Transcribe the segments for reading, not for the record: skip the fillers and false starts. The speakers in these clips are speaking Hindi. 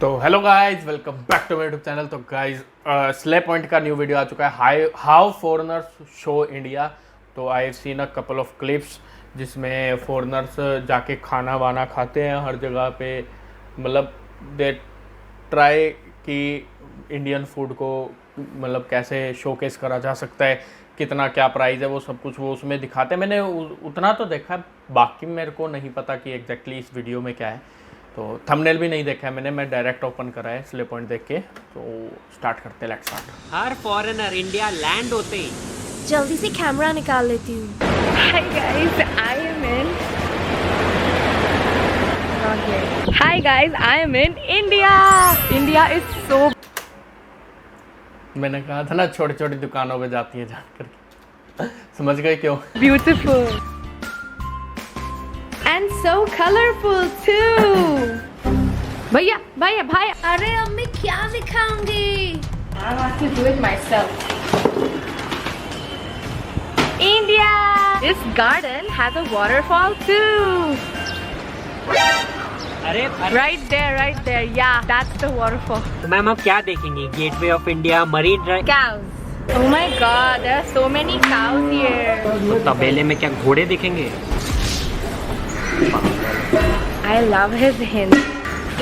तो hello guys, welcome back to my YouTube channel. तो गाइस स्ले पॉइंट का न्यू वीडियो आ चुका है, हाउ फॉरेनर्स शो इंडिया। तो I have seen a couple of clips जिसमें फॉरेनर्स जाके खाना वाना खाते हैं हर जगह पे। मतलब दे ट्राई कि इंडियन फूड को मतलब कैसे शोकेस करा जा सकता है, कितना क्या प्राइस है, वो सब कुछ वो उसमें दिखाते हैं। मैंने उतना तो देखा, बाकी मेरे को नहीं पता कि एग्जैक्टली इस वीडियो में क्या है। तो थंबनेल भी नहीं देखा है मैंने, मैं डायरेक्ट ओपन करा है स्ले पॉइंट देख के। तो स्टार्ट करते हैं, let's start. Her foreigner India land होते ही जल्दी से कैमरा निकाल लेती हूँ। Hi guys, I am in. Not here. Hi guys, I am in India. India is so. मैंने कहा था ना छोटी छोटी दुकानों पे जाती है जान करके। समझ गए क्यों? Beautiful. And so colorful too. भैया भैया भाई, अरे अब मैं क्या दिखाऊंगी? I want to do it myself. India. This garden has a waterfall too. अरे Right there. Yeah, that's the waterfall. तो मैम आप क्या देखेंगे? Gateway of India, marine drive. Cows. Oh my God, there are so many cows here. तो तबेले में क्या घोड़े दिखेंगे? I love his hint.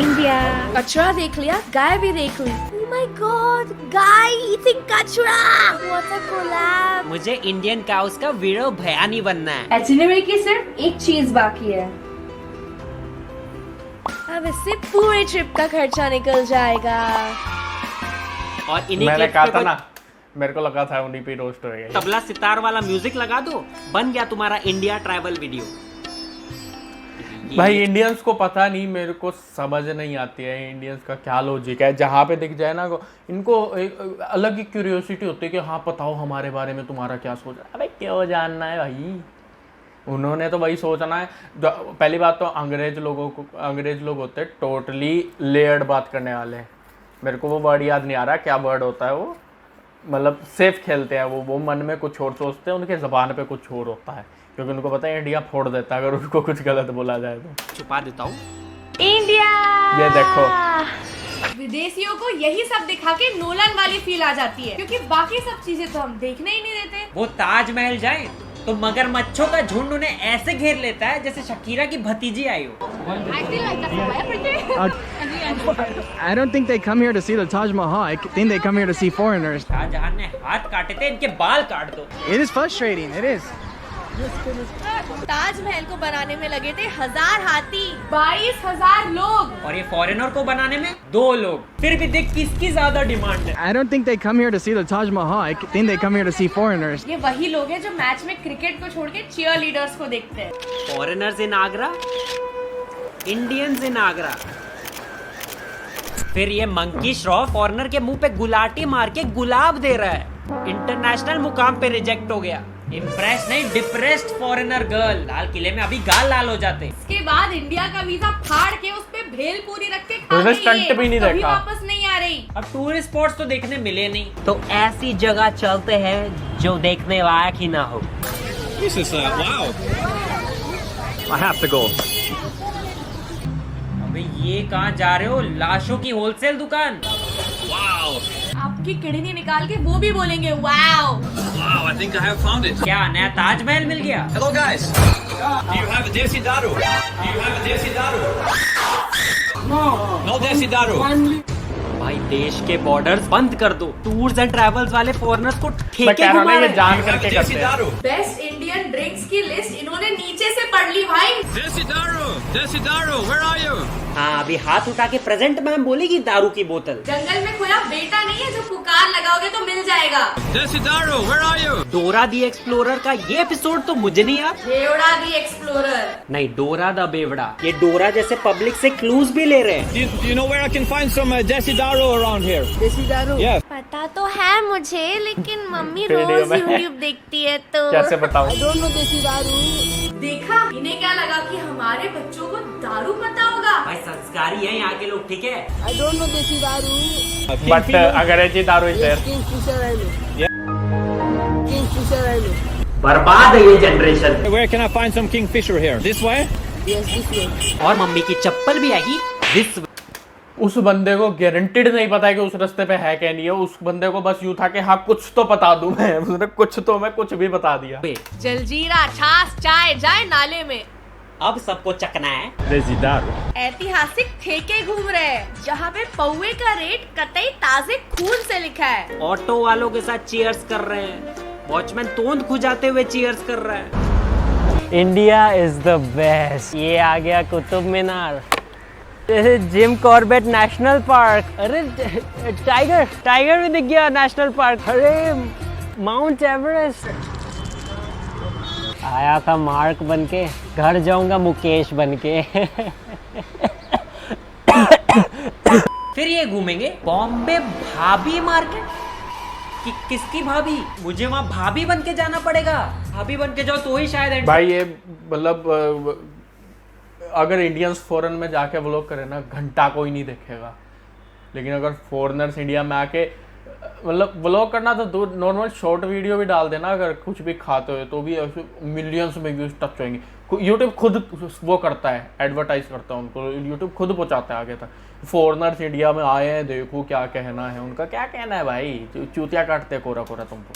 India. कचरा देख लिया, गाय भी देख ली। Oh my God, guy eating कचरा। What a collab. मुझे इंडियन काउस का वीडियो भयानी बनना है। एटिनरी की सिर्फ एक चीज बाकी है। अब इससे पूरे ट्रिप का खर्चा निकल जाएगा। और इन्हीं मैंने clips कहा पे था कोई ना, मेरे को लगा था उन्हीं पे रोस्ट हो गया। तबला सितार वाला म्यूजिक लगा दो, बन गया तुम्हारा इंडिया ट्रैवल वीडियो। भाई इंडियंस को पता नहीं, मेरे को समझ नहीं आती है इंडियंस का क्या लॉजिक है। जहाँ पे दिख जाए ना इनको एक अलग ही क्यूरियोसिटी होती है कि हाँ बताओ हमारे बारे में तुम्हारा क्या सोच है। अबे क्यों जानना है भाई, उन्होंने तो वही सोचना है। पहली बात तो अंग्रेज लोग होते हैं टोटली लेयर्ड बात करने वाले। मेरे को वो वर्ड याद नहीं आ रहा क्या वर्ड होता है वो, मतलब सेफ खेलते हैं वो मन में कुछ और सोचते हैं, उनके ज़बान पे कुछ और होता है, क्योंकि उनको पता है इंडिया फोड़ देता है अगर उनको कुछ गलत बोला जाए तो। छुपा देता हूँ। इंडिया। ये देखो, विदेशियों को यही सब दिखा के नोलन वाली फील आ जाती है, क्योंकि बाकी सब चीजें तो हम देखने ही नहीं देते। वो ताजमहल जाए तो मगरमच्छों का झुंड उन्हें ऐसे घेर लेता है जैसे शकीरा की भतीजी आई हो। I don't think they come here to see the Taj Mahal. I think they come here to see foreigners. Shahjahan ने हाथ काटे थे, इनके बाल काट दो। It is frustrating. It is. Taj Mahal को बनाने में लगे थे 1000 हाथी। 22,000 लोग। और ये फॉरेनर को बनाने में 2 लोग। फिर भी देख किसकी ज्यादा डिमांड है। I don't think they come here to see the Taj Mahal. I think they come here to see foreigners. ये वही लोग हैं जो मैच में क्रिकेट को छोड़ के चीयर लीडर्स को देखते हैं। Foreigners in Agra, Indians in Agra. फिर ये मंकी श्रॉ फॉरेनर के मुंह पे गुलाटी मार के गुलाब दे रहा है। इंटरनेशनल मुकाम पे रिजेक्ट हो गया। इम्प्रेस नहीं, डिप्रेस्ड फॉरेनर गर्ल। लाल किले में अभी गाल लाल हो जाते। इसके बाद इंडिया का वीजा फाड़ के उस पे भेल पूरी रख के उसने स्टंट भी नहीं कभी देखा। वापस नहीं आ रही। अब टूरिस्ट स्पॉट्स तो देखने मिले नहीं, तो ऐसी जगह चलते हैं जो देखने लायक ही ना हो। This is wow. I have to go. अबे ये कहाँ जा रहे हो? लाशों की होलसेल दुकान। Wow. आपकी किडनी निकाल के वो भी बोलेंगे wow. Wow, I think I have found it. क्या नया ताजमहल मिल गया? Hello guys. Do you have a Desi Daru? Do you have a Desi Daru? No Desi Daru. भाई देश के बॉर्डर्स बंद कर दो। टूर्स एंड ट्रैवल्स वाले फॉरेनर्स को मैं ठेके कह रहा हूँ घुमा ना, ये रहे। जान Do you have करके a करते Desi हैं। Daru? बेस्ट इंडियन ड्रिंक्स की लिस्ट इन्होंने नीचे से पढ़ ली भाई। Desi Daru. Desi Daru. Where are you? हाँ अभी हाथ उठा के प्रेजेंट मैम बोलेगी दारू की बोतल। जंगल में खोया बेटा नहीं है जो पुकार लगाओगे तो मिल जाएगा। Desi Daru. Where are you? डोरा दी एक्सप्लोरर का ये एपिसोड तो मुझे नहीं याद। बेवड़ा दी एक्सप्लोरर। नहीं, डोरा द बेवड़ा। ये डोरा जैसे पब्लिक से क्लूज भी ले रहे हैं। Do you know where I can find some Desi Daru around here? Desi Daru? Yeah. पता तो है मुझे, लेकिन मम्मी वीडियो रोज में। यूट्यूब देखती है तो कैसे बताऊं? देखा, इन्हें क्या लगा कि हमारे बच्चों को दारू पता होगा। भाई संस्कारी है यहाँ के लोग, ठीक है। बट अंग्रेजी दारू इज देयर। बर्बाद है ये generation. Where can I find some Kingfisher here? This way? और मम्मी की चप्पल भी आएगी दिस। उस बंदे को गारंटेड नहीं पता है कि उस रास्ते पे है क्या नहीं है, उस बंदे को बस यूं था कि हाँ कुछ तो बता दूं मैं, उसने कुछ भी बता दिया। जलजीरा छाछ चाय जाए नाले में। अब सबको चकना है। देसी दारू। ऐतिहासिक ठेके घूम रहे हैं जहाँ पे पौवे का रेट कतई ताजे खून से लिखा है। ऑटो वालों के साथ चीयर्स कर रहे हैं, वॉचमैन तोंद खुजाते हुए चीयर्स कर रहा है। India is the best. ये आ गया Qutub Minar, Jim Corbett national park. अरे टाइगर भी दिख गया नेशनल पार्क। अरे माउंट एवरेस्ट। आया था मार्क बनके, घर जाऊंगा मुकेश बनके। फिर ये घूमेंगे बॉम्बे भाभी मार्केट। कि किसकी भाभी? मुझे वहाँ भाभी बन के जाना पड़ेगा। भाभी बन के जाओ तो ही शायद भाई ये मतलब अगर इंडियंस फॉरेन में जाके व्लॉग करे ना, घंटा कोई नहीं देखेगा, लेकिन अगर फॉरेनर्स इंडिया में आके मतलब व्लॉग करना तो दूर, नॉर्मल शॉर्ट वीडियो भी डाल देना अगर कुछ भी खाते हुए, तो भी मिलियंस में व्यूज टच होंगे। यूट्यूब खुद वो करता है, एडवर्टाइज करता है उनको, यूट्यूब खुद पहुंचाता है आगे तक। फॉरेनर्स इंडिया में आए हैं, देखो क्या कहना है उनका। क्या कहना है भाई, चूतिया काटते कोरा कोरा तुमको।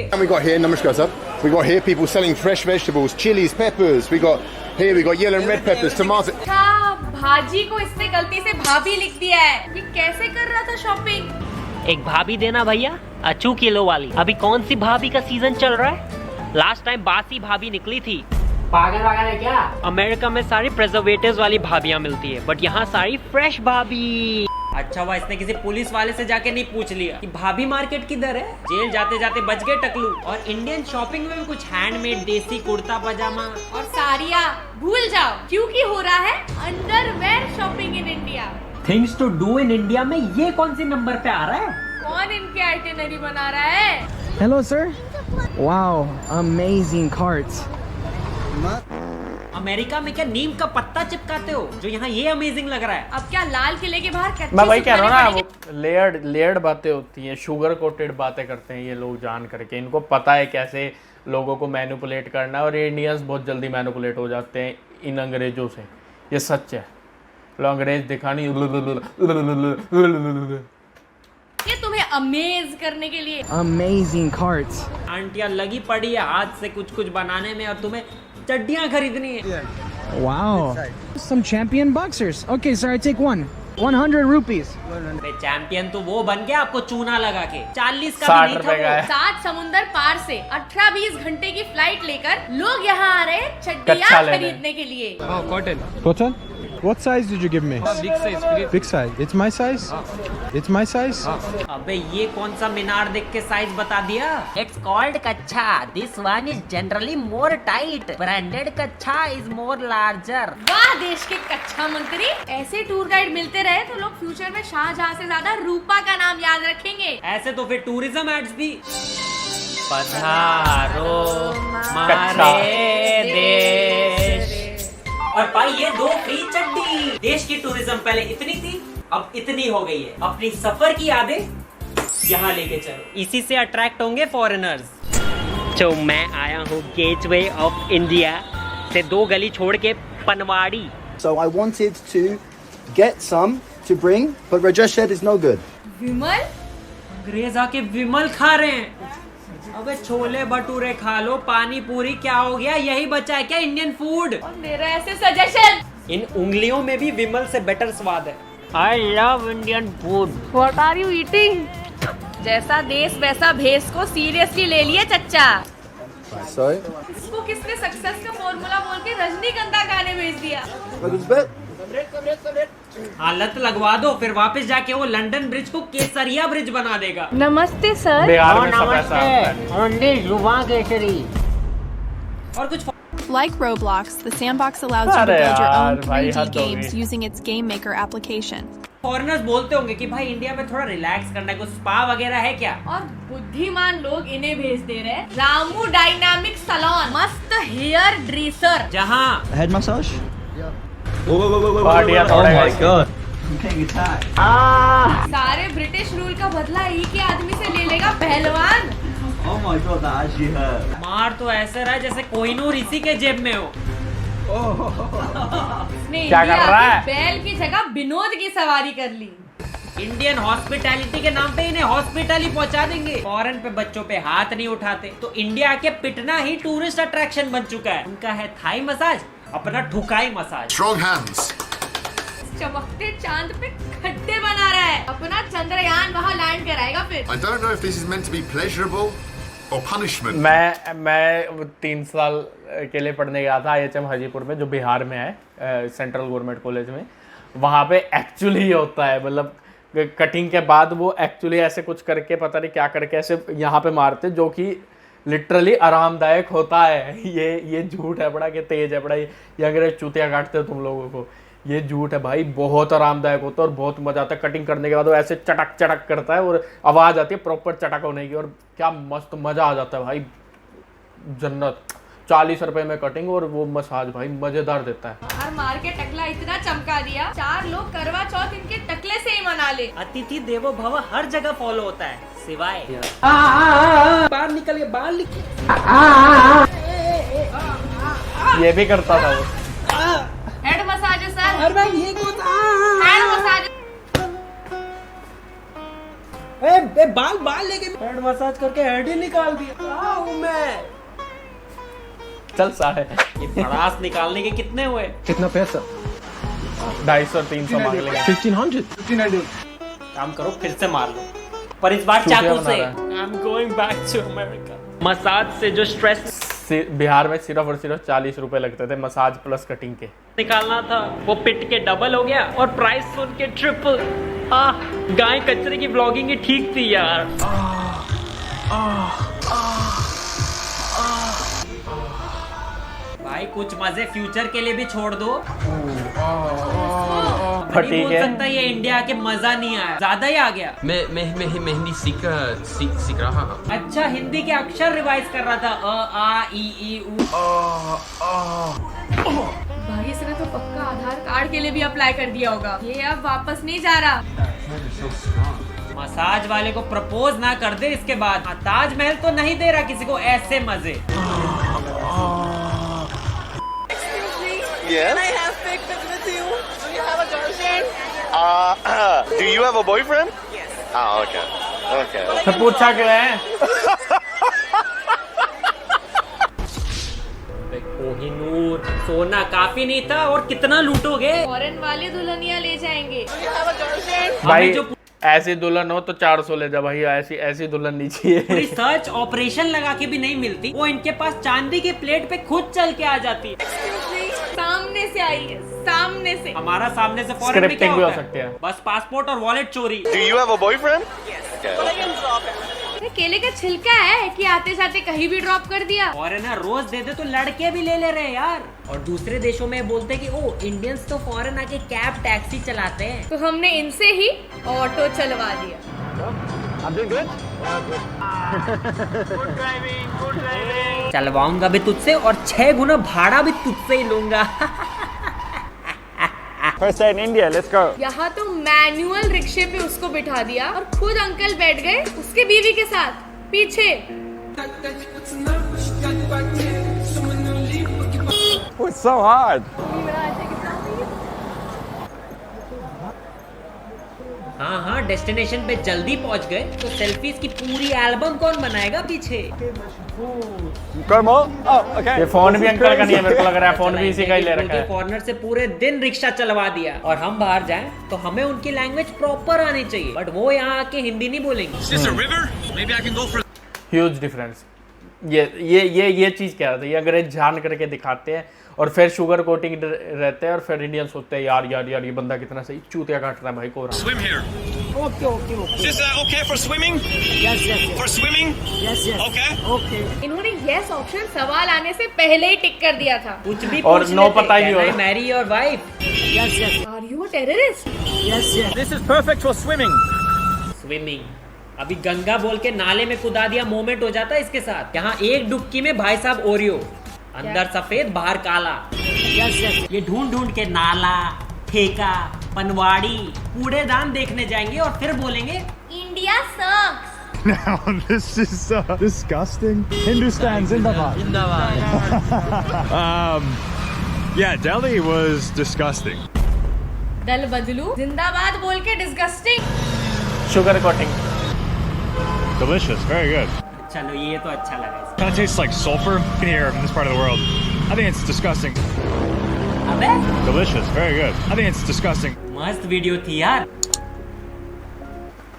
And we got here, namaskar sir. We got here people selling fresh vegetables, chilies, peppers. We got yellow and red peppers, tomatoes. अच्छा, भाजी को इसने गलती से भाभी लिख दिया है। ये कैसे कर रहा था शॉपिंग? एक भाभी देना भैया, 2 किलो वाली। अभी कौन सी भाभी का सीजन चल रहा है? लास्ट टाइम बासी भाभी निकली थी। पागल वागल है क्या? अमेरिका में सारी प्रिजर्वेटिव्स वाली भाभियां मिलती है, बट यहाँ सारी फ्रेश भाभी। अच्छा हुआ इसने किसी पुलिस वाले से जाके नहीं पूछ लिया कि भाभी मार्केट किधर है। जेल जाते जाते बच गए टकलू। और इंडियन शॉपिंग में भी कुछ हैंडमेड देसी कुर्ता पजामा और साड़ियाँ भूल जाओ, क्योंकि हो रहा है underwear shopping in India. Things to do in India में ये कौन सी नंबर पे आ रहा है? कौन इनके आइटिनरी बना रहा है? Hello, sir. Wow, amazing carts. America में क्या नीम का पत्ता चिपकाते हो जो यहाँ ये अमेजिंग लग रहा है? अब क्या लाल किले के बाहर कच्ची मैं वही कह रहा हूँ ना, सुपारी वो लेयर्ड बातें होती हैं, शुगर कोटेड बातें करते हैं ये लोग जान करके। इनको पता है कैसे लोगों को मैनिपुलेट करना है, और ये इंडियंस बहुत जल्दी मैनिपुलेट हो जाते हैं इन अंग्रेजों से। ये सच है, लोग अंग्रेज दिखानी ये तुम्हें अमेज करने के लिए। Amazing carts. आंटियां लगी पड़ी है हाथ से कुछ कुछ बनाने में, और तुम्हें चड्डियां खरीदनी है। Wow. Some champion boxers. Okay, sir, I take one. 100 rupees. Champion तो वो बन गया आपको चूना लगा के। 40 का 60 भी नहीं रुपए का था है। वो। 7 समुंदर पार से 18-20 घंटे की फ्लाइट लेकर लोग यहाँ आ रहे हैं कच्चा चड्डियाँ लेने। खरीदने के लिए। Cotton? What size did you give me? Big size, please. Big size. It's my size? It's my size? अबे ये कौन सा मीनार देख के साइज बता दिया? It's called कच्छा. This one is generally more tight. Branded कच्छा is more larger. वाह देश के कच्चा मंत्री। ऐसे टूर गाइड मिलते रहे तो लोग फ्यूचर में शाहजहां से ज्यादा रूपा का नाम याद रखेंगे। ऐसे तो फिर टूरिज्म एड्स भी। पधारो कच्चा। हमारे देश। और भाई ये 2 फ्री चड्डी। देश की टूरिज्म पहले इतनी थी, अब इतनी हो गई है। अपनी सफर की यादें यहाँ लेके चलो, इसी से अट्रैक्ट होंगे फॉरेनर्स। तो मैं आया हूँ गेटवे ऑफ इंडिया से 2 गली छोड़ के पनवाड़ी। So I wanted to get some to bring, but Rajesh said it's no good. विमल अंग्रेज आके विमल खा रहे हैं। अबे छोले भटूरे खा लो, पानी पूरी क्या हो गया? यही बचा है क्या इंडियन फूड? और मेरा ऐसे सजेशन। इन उंगलियों में भी विमल से बेटर स्वाद है। I love Indian food. What are you eating? जैसा देश वैसा भेस को सीरियसली ले लिए चच्चा। Sorry? इसको किसने सक्सेस का फॉर्मूला बोल के रजनीगंधा गाने भेज दिया? But it's bit. हालत लगवा दो, फिर वापस जाके वो लंदन ब्रिज को केसरिया ब्रिज बना देगा। नमस्ते सर। बिहार में सब ऐसा होता है। ओनली जुबां केसरी। और कुछ Like Roblox, the sandbox allows you to अरे build your own यार, भाई 3D हद हो games गई। using its Game Maker application. Foreigners बोलते होंगे कि भाई इंडिया में थोड़ा रिलैक्स करना है, कुछ स्पा वगैरह है क्या? और बुद्धिमान लोग इन्हें भेज दे रहे हैं रामू डायनामिक सैलून, मस्त हेयर ड्रेसर। जहाँ Head massage? पार्टियां थोड़े my god. सारे ब्रिटिश रूल का बदला एक ही आदमी से ले लेगा पहलवान। Oh my god, that actually hurt. मार तो ऐसे रहा है जैसे कोहिनूर इसी के जेब में हो। इसने क्या कर इंडिया रहा के है? बैल की जगह विनोद की सवारी कर ली। इंडियन हॉस्पिटैलिटी के नाम पे इन्हें हॉस्पिटल ही पहुंचा देंगे। फॉरेन पे बच्चों पे हाथ नहीं उठाते, तो इंडिया आके पिटना ही टूरिस्ट अट्रैक्शन बन चुका है। उनका है थाई मसाज, अपना ठुकाई मसाज। Strong hands. चमकते चांद पे खड्डे बना रहा है, अपना चंद्रयान वहाँ लैंड कराएगा फिर। I don't know if this is meant to be pleasurable or punishment. मैं 3 साल के लिए पढ़ने गया था IHM हाजीपुर में, जो बिहार में है, सेंट्रल गवर्नमेंट कॉलेज में। वहाँ पे एक्चुअली होता है, मतलब कटिंग के बाद वो एक्चुअली ऐसे कुछ करके, पता नहीं क्या करके ऐसे यहाँ पे मारते, जो कि लिटरली आरामदायक होता है। ये झूठ है बड़ा, कि तेज है बड़ा, ये अंग्रेज चूतिया काटते हो तुम लोगों को। ये झूठ है भाई, बहुत आरामदायक होता है और बहुत मजा आता है। कटिंग करने के बाद वो ऐसे चटक चटक करता है और आवाज आती है प्रॉपर चटक होने की, और क्या मस्त मजा आ जाता है भाई, जन्नत। 40 रुपए में कटिंग और वो मसाज भाई मजेदार देता है। और मार के टकला इतना चमका दिया, 4 लोग करवा चौथ इनके टकले से ही मना ले। अतिथि देवो भव हर जगह फॉलो होता है, सिवाय बाहर निकल के बाहर ये भी करता था वो। Head massage sir. अरे भाई ये कौन था? Head massage. बाल लेके हेड मसाज करके हेड ही निकाल दिया। मैं चल साढ़े ये भड़ास निकालने के कितने हुए? कितना पैसा? 250-300 मांग लेंगे। 1500. काम करो फिर से मार लो, पर इस बार चाकू से। बना I'm going back to America. Massage से जो स्ट्रेस बिहार में सिर्फ और सिर्फ 40 रुपए लगते थे मसाज प्लस कटिंग के। निकालना था, वो पिट के डबल हो गया और प्राइस सुन के ट्रिपल। गाय कचरे की ब्लॉगिंग ही ठीक थी यार। भाई कुछ मजे फ्यूचर के लिए भी छोड़ दो। नहीं बोल सकता ये इंडिया के मजा नहीं आया, ज्यादा ही आ गया। मैं हिंदी सीख रहा हूँ। अच्छा हिंदी के अक्षर रिवाइज कर रहा था, अ आ ई उ। भाई इसने तो पक्का आधार कार्ड के लिए भी अप्लाई कर दिया होगा। ये अब वापस नहीं जा रहा। मसाज वाले को प्रपोज ना कर दे इसके बाद। ताजमहल तो नहीं दे रहा किसी को ऐसे मजे। Yes? Can I have pictures with you? Do you have a girlfriend? Do you have a boyfriend? Yes. Okay. Okay. तो पूछा क्यों है? कोहिनूर सोना काफी नहीं था और कितना लूटोगे? फॉरेन वाले दुल्हनिया ले जाएंगे। Do you have a girlfriend? भाई जो ऐसी दुल्हन हो तो 400 ले जा भाई, ऐसी दुल्हन नहीं चाहिए। रिसर्च ऑपरेशन लगा के भी नहीं मिलती, वो इनके पास चांदी के प्लेट पे खुद चल के आ जाती है। सामने से आई है, सामने से। हमारा सामने से फॉरेन में क्या भी हो होता सकती है? है। बस पासपोर्ट और वॉलेट चोरी। Do you have a boyfriend? Yes. Okay. But I can drop it. केले का छिलका है कि आते जाते कहीं भी ड्रॉप कर दिया। फॉरेनर रोज दे दे तो लड़के भी ले रहे हैं यार। और दूसरे देशों में बोलते कि ओ इंडियंस तो फॉरेन आके कैब टैक्सी चलाते हैं, तो हमने इनसे ही ऑटो चलवा दिया। चलवाऊंगा भी तुझसे और 6 गुना भाड़ा भी तुझसे ही लूंगा। First day in India. Let's go. यहाँ तो मैनुअल रिक्शे पे उसको बिठा दिया और खुद अंकल बैठ गए उसके बीवी के साथ पीछे। It's so hard. हाँ डेस्टिनेशन पे जल्दी पहुंच गए, तो सेल्फीज की पूरी एल्बम कौन बनाएगा पीछे? Go more. Oh, okay. ये फोन भी अंकल का नहीं है, मेरे को लग रहा है फोन भी इसी का ही ले रखा है। फॉरनर से पूरे दिन रिक्शा चलवा दिया, और हम बाहर जाएं तो हमें उनकी लैंग्वेज प्रॉपर आनी चाहिए, बट वो यहाँ आके हिंदी नहीं बोलेंगे। Huge difference. ये चीज क्या है, ये अंग्रेज जान करके दिखाते हैं और फिर शुगर कोटिंग रहते हैं और फिर इंडियन सोचते हैं यार ये बंदा कितना सही चूतिया काट रहा है भाई को। Swim here. Okay. Is this okay for swimming? Yes. For swimming? Yes. Okay. इन्होंने यस ऑप्शन सवाल आने से पहले ही टिक कर दिया था। कुछ भी और नो पता ही होगा। Marry your wife. Yes. Are you a terrorist? Yes. This is perfect for swimming. Swimming अभी गंगा बोल के नाले में कुदा दिया, मोमेंट हो जाता है इसके साथ। यहाँ एक डुबकी में भाई साहब ओरियो, अंदर सफेद बाहर काला। यस ये ढूंढ के नाला, ठेका, पनवाड़ी, कूड़ेदान देखने जाएंगे और फिर बोलेंगे India sucks. Now this is disgusting. Hindustan Zindabad. Yeah, Delhi was disgusting. दल बदलू जिंदाबाद बोल के disgusting. Sugar coating. Delicious, very good. चलो ये तो अच्छा लगा। Kind of tastes like sulfur. You can hear in this part of the world. I think it's disgusting. अबे Delicious, very good. I think it's disgusting. मस्त वीडियो थी यार।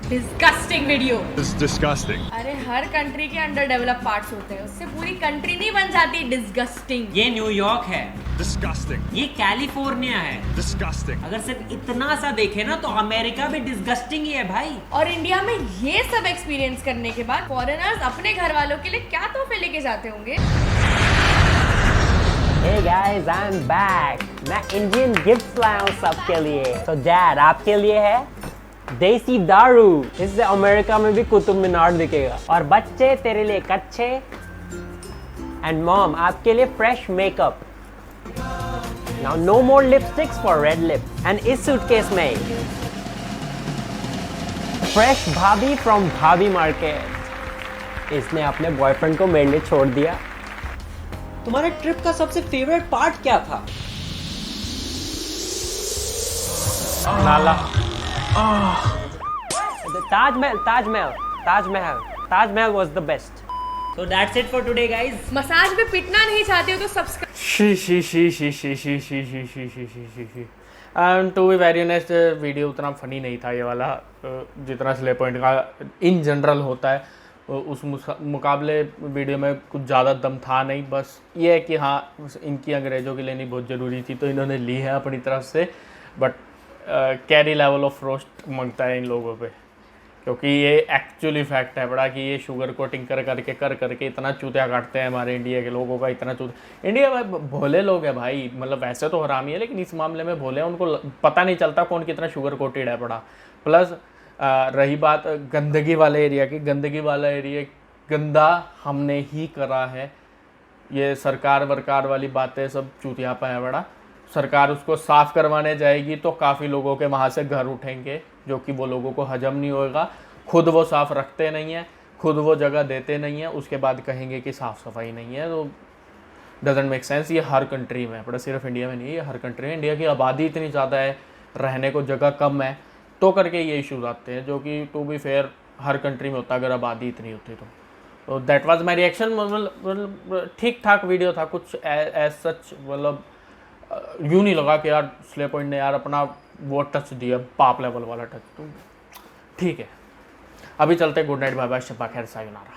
Disgusting video. It's disgusting. अरे हर कंट्री के अंडर डेवलप पार्ट्स होते हैं, उससे पूरी कंट्री नहीं बन जाती डिस्गस्टिंग। ये न्यूयॉर्क है। Disgusting. ये कैलिफोर्निया है। Disgusting. अगर सिर्फ इतना सा देखे ना तो अमेरिका भी डिस्गस्टिंग ही है भाई। और इंडिया में ये सब एक्सपीरियंस करने के बाद फॉरेनर्स अपने घर वालों के लिए क्या तोहफे लेके जाते होंगे? Hey guys, I'm back. मैं इंडियन गिफ्ट लाया हूँ सबके लिए। तो डैड आपके लिए है देसी दारू। इससे अमेरिका में भी कुतुब मीनार दिखेगा। और बच्चे तेरे लिए कच्चे। एंड मॉम आपके लिए fresh makeup. Now no more lipsticks for red lips. And इस सूटकेस में फ्रेश भाभी फ्रॉम भाभी मार्केट। इसने अपने बॉयफ्रेंड को मेरे लिए छोड़ दिया। तुम्हारे ट्रिप का सबसे फेवरेट पार्ट क्या था? नाला। Taj Mahal Taj Mahal Taj Mahal Taj Mahal was the best. So that's it for today guys. Massage में पिटना नहीं चाहते हो तो subscribe. And to be very honest video उतना फनी नहीं था ये वाला, जितना स्ले पॉइंट का इन जनरल होता है उस मुकाबले वीडियो में कुछ ज़्यादा दम था नहीं। बस ये है कि हाँ इनकी अंग्रेज़ों की लेनी बहुत ज़रूरी थी तो इन्होंने ली है अपनी तरफ से, but carry level of roast मांगता है इन लोगों पे, क्योंकि ये एक्चुअली फैक्ट है बड़ा कि ये शुगर कोटिंग कर करके इतना चूतिया काटते हैं हमारे इंडिया के लोगों का, इतना चूतिया। इंडिया में भोले लोग हैं भाई, मतलब वैसे तो हरामी है लेकिन इस मामले में भोले हैं, उनको पता नहीं चलता कौन कितना शुगर कोटेड है बड़ा। प्लस रही बात गंदगी वाले एरिया की, गंदगी वाला एरिया गंदा हमने ही करा है। ये सरकार वरकार वाली बातें सब चूतियापा है बड़ा। सरकार उसको साफ़ करवाने जाएगी तो काफ़ी लोगों के वहाँ से घर उठेंगे, जो कि वो लोगों को हजम नहीं होगा। खुद वो साफ़ रखते नहीं हैं, खुद वो जगह देते नहीं हैं, उसके बाद कहेंगे कि साफ़ सफाई नहीं है, तो डजेंट मेक सेंस। ये हर कंट्री में है बड़ा, सिर्फ इंडिया में नहीं है, ये हर कंट्री में। इंडिया की आबादी इतनी ज़्यादा है, रहने को जगह कम है, तो करके ये इश्यूज आते हैं, जो कि टू बी फेयर हर कंट्री में होता अगर आबादी इतनी होती तो दैट वाज माय रिएक्शन। मतलब ठीक ठाक वीडियो था, कुछ एज सच मतलब यूँ नहीं लगा कि यार स्ले पॉइंट ने यार अपना वो टच दिया, पाप लेवल वाला टच। तो ठीक है, अभी चलते, गुड नाइट, बाय बाय, शब्बा खैर, सायोनारा।